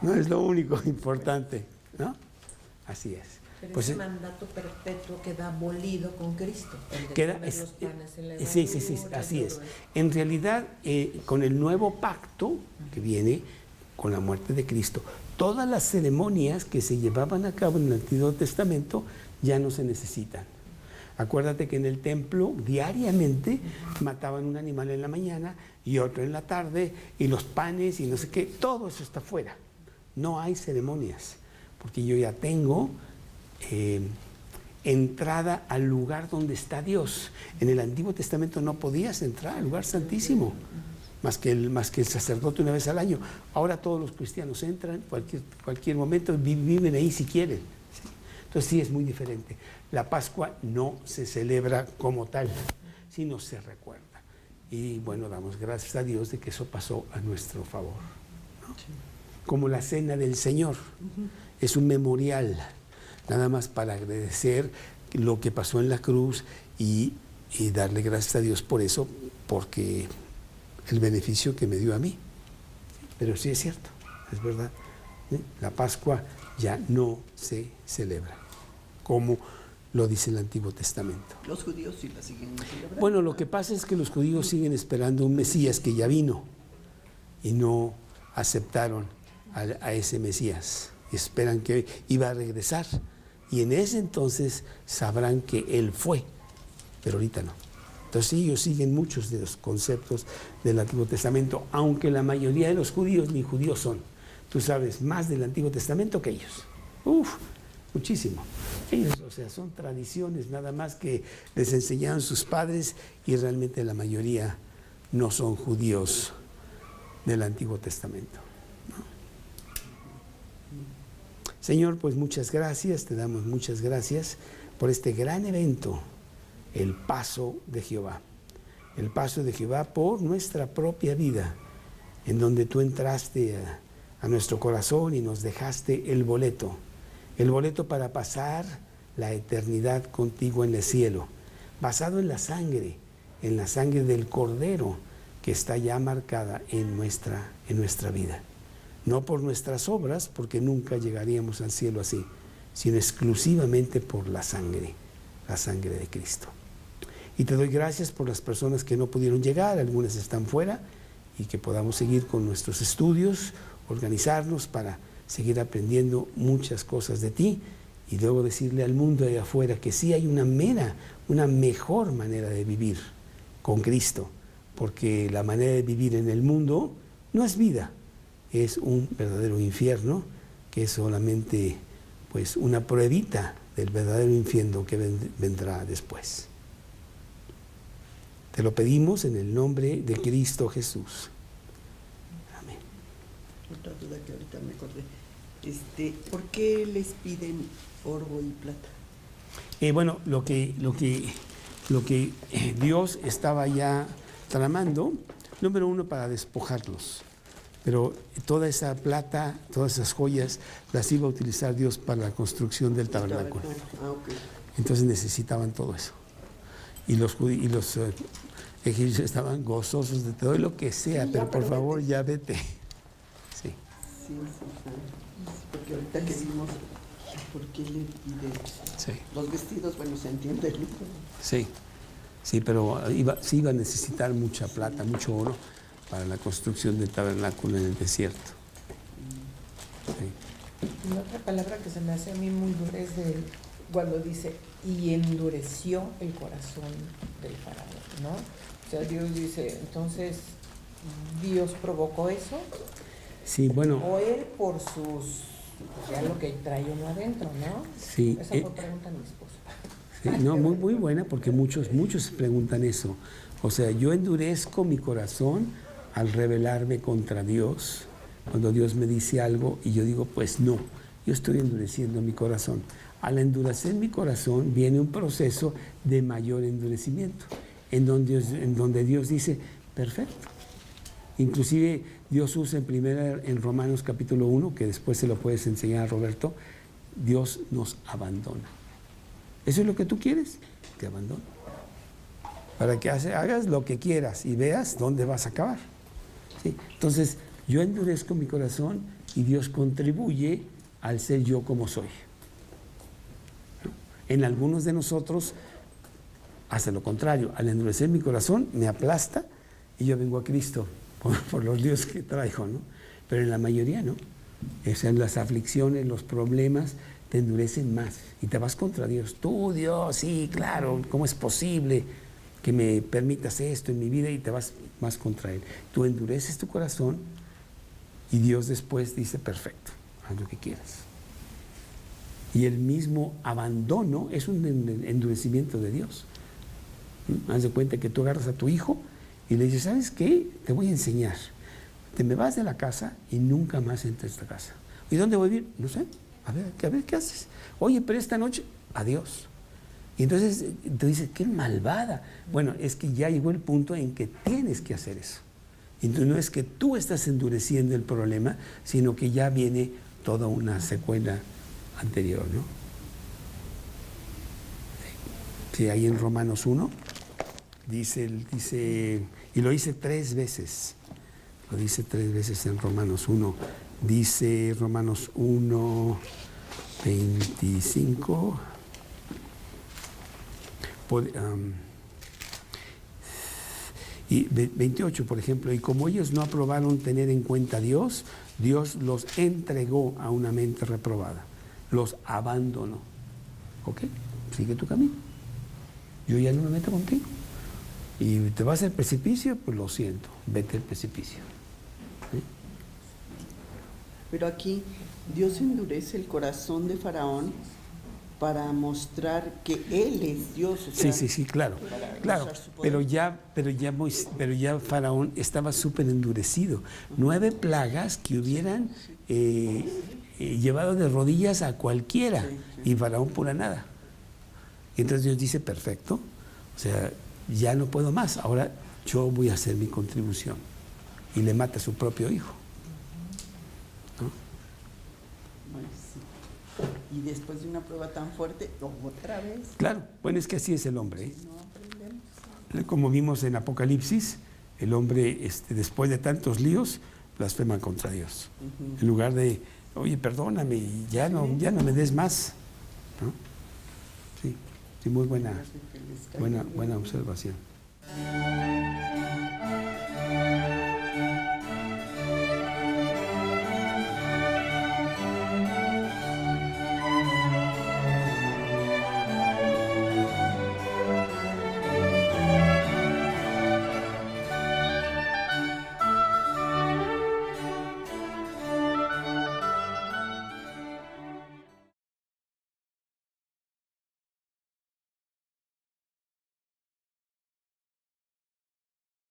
No es lo único importante, ¿no? Así es. Pero pues ese mandato perpetuo queda abolido con Cristo. Sí, así es. En realidad, con el nuevo pacto que viene con la muerte de Cristo, todas las ceremonias que se llevaban a cabo en el Antiguo Testamento ya no se necesitan. Acuérdate que en el templo diariamente mataban un animal en la mañana y otro en la tarde, y los panes y no sé qué, todo eso está fuera. No hay ceremonias, porque yo ya tengo entrada al lugar donde está Dios. En el Antiguo Testamento no podías entrar al lugar santísimo, más que el sacerdote una vez al año. Ahora todos los cristianos entran cualquier momento, viven ahí si quieren. ¿Sí? Entonces sí es muy diferente. La Pascua no se celebra como tal, sino se recuerda. Y bueno, damos gracias a Dios de que eso pasó a nuestro favor, ¿no? Como la cena del Señor, es un memorial, nada más para agradecer lo que pasó en la cruz y darle gracias a Dios por eso, porque el beneficio que me dio a mí. Pero sí es cierto, es verdad. La Pascua ya no se celebra, como lo dice el Antiguo Testamento. Los judíos sí la siguen celebrando. Bueno, lo que pasa es que los judíos siguen esperando un Mesías que ya vino y no aceptaron a ese Mesías. Esperan que iba a regresar y en ese entonces sabrán que Él fue, pero ahorita no. Entonces ellos siguen muchos de los conceptos del Antiguo Testamento, aunque la mayoría de los judíos ni judíos son. Tú sabes más del Antiguo Testamento que ellos. Muchísimo. Ellos, o sea, son tradiciones nada más que les enseñaron sus padres y realmente la mayoría no son judíos del Antiguo Testamento, ¿no? Señor, pues muchas gracias, te damos muchas gracias por este gran evento, el paso de Jehová. El paso de Jehová por nuestra propia vida, en donde tú entraste a nuestro corazón y nos dejaste el boleto para pasar la eternidad contigo en el cielo, basado en la sangre del Cordero que está ya marcada en nuestra vida. No por nuestras obras, porque nunca llegaríamos al cielo así, sino exclusivamente por la sangre de Cristo. Y te doy gracias por las personas que no pudieron llegar, algunas están fuera, y que podamos seguir con nuestros estudios, organizarnos para seguir aprendiendo muchas cosas de ti, y luego decirle al mundo de afuera que sí hay una mejor manera de vivir con Cristo, porque la manera de vivir en el mundo no es vida, es un verdadero infierno, que es solamente pues una pruebita del verdadero infierno que vendrá después. Te lo pedimos en el nombre de Cristo Jesús. Amén. Otra duda que ahorita me acordé. ¿Por qué les piden oro y plata? Bueno, lo que Dios estaba ya tramando, número uno, para despojarlos. Pero toda esa plata, todas esas joyas, las iba a utilizar Dios para la construcción del tabernáculo. Okay. Entonces necesitaban todo eso. Y los egipcios estaban gozosos de todo lo que sea, pero por favor ya vete. Sí. Sí, porque ahorita que vimos, ¿por qué le pide los vestidos? Bueno, se entiende, ¿no? Sí, pero sí iba a necesitar mucha plata, mucho oro para la construcción del tabernáculo en el desierto. Sí. Y otra palabra que se me hace a mí muy dura es cuando dice, y endureció el corazón del faraón, ¿no? O sea, Dios dice, entonces, ¿Dios provocó eso? Sí, bueno. O él por ya lo que trae uno adentro, ¿no? Sí. Esa fue pregunta de mi esposo. Sí, no, muy buena, porque muchos preguntan eso. O sea, yo endurezco mi corazón al rebelarme contra Dios, cuando Dios me dice algo y yo digo, pues no, yo estoy endureciendo mi corazón. Al endurecer mi corazón viene un proceso de mayor endurecimiento, en donde Dios dice, perfecto. Inclusive Dios usa en Romanos capítulo 1, que después se lo puedes enseñar a Roberto, Dios nos abandona. ¿Eso es lo que tú quieres? Te abandono. Para que hagas lo que quieras y veas dónde vas a acabar. ¿Sí? Entonces, yo endurezco mi corazón y Dios contribuye al ser yo como soy. ¿No? En algunos de nosotros hace lo contrario. Al endurecer mi corazón, me aplasta y yo vengo a Cristo por los líos que traigo, ¿no? Pero en la mayoría no. O sea, las aflicciones, los problemas te endurecen más y te vas contra Dios. Tú, Dios, sí, claro, ¿cómo es posible que me permitas esto en mi vida? Y te vas más contra Él. Tú endureces tu corazón y Dios después dice, perfecto, haz lo que quieras. Y el mismo abandono es un endurecimiento de Dios. Haz de cuenta que tú agarras a tu hijo y le dices, ¿sabes qué? Te voy a enseñar. Te me vas de la casa y nunca más entras a esta casa. ¿Y dónde voy a vivir? No sé. A ver, ¿qué haces? Oye, pero esta noche, adiós. Y entonces te dice, qué malvada. Bueno, es que ya llegó el punto en que tienes que hacer eso. Y entonces no es que tú estás endureciendo el problema, sino que ya viene toda una secuela anterior, ¿no? Sí, ahí en Romanos 1 dice, y lo dice 3 veces. Lo dice 3 veces en Romanos 1. Dice Romanos 1, 25. Y 28, por ejemplo, y como ellos no aprobaron tener en cuenta a Dios, Dios los entregó a una mente reprobada, los abandonó. ¿Ok? Sigue tu camino. Yo ya no me meto contigo. Y te vas al precipicio, pues lo siento, vete al precipicio. ¿Sí? Pero aquí Dios endurece el corazón de Faraón para mostrar que Él es Dios. O sea, sí, claro. Pero ya Faraón estaba súper endurecido. 9 plagas que hubieran llevado de rodillas a cualquiera, Sí, sí. y Faraón pura nada. Y entonces Dios dice, perfecto, o sea, ya no puedo más, ahora yo voy a hacer mi contribución. Y le mata a su propio hijo. ¿No? Bueno, sí. Y después de una prueba tan fuerte, otra vez. Claro, bueno, es que así es el hombre, ¿eh? No aprendemos. Como vimos en Apocalipsis, el hombre, después de tantos líos, blasfema contra Dios. Ujú. En lugar de, oye, perdóname, ya no me des más. ¿No? Sí, sí, muy buena Que les caiga bien. observación.